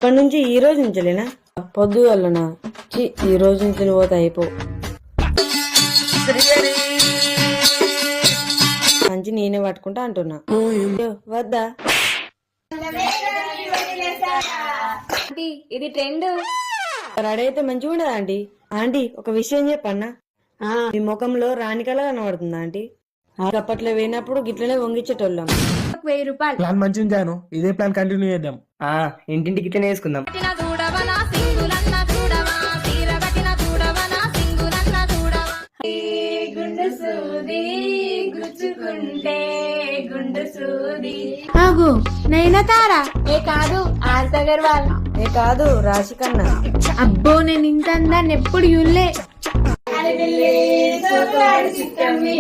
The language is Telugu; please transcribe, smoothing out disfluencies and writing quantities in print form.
ఇప్పటి నుంచి ఈ రోజు నుంచిలేనా? పొద్దుగలనా? ఈ రోజు నుంచి పోతా అయిపో. మంచి నేనే పట్టుకుంటా అంటున్నా. వద్దా? ఇది ట్రెండ్. రెడీ అయితే మంచిగా ఉండదా ఆంటీ? ఆంటీ ఒక విషయం చెప్పన్నా, మీ ముఖంలో రాణికలా కనబడుతుందా ఆంటీ? అప్పట్లో పోయినప్పుడు గిట్లనే వంగించేటోళ్ళం. 1000 రూపాయలు. ప్లాన్ మంచిగా జాను, ఇదే ప్లాన్ కంటిన్యూ చేద్దాం. ఇంటింటికి ఇట్లనే వేసుకుందాం. ఆగు, నైనతారా? ఏ కాదు, ఆర్తి అగర్వాల్. ఏ కాదు, రాశి కన్నా. అబ్బో, నేను ఇంత అందాన్ని ఎప్పుడు చూడలే. చిత్తమ్మి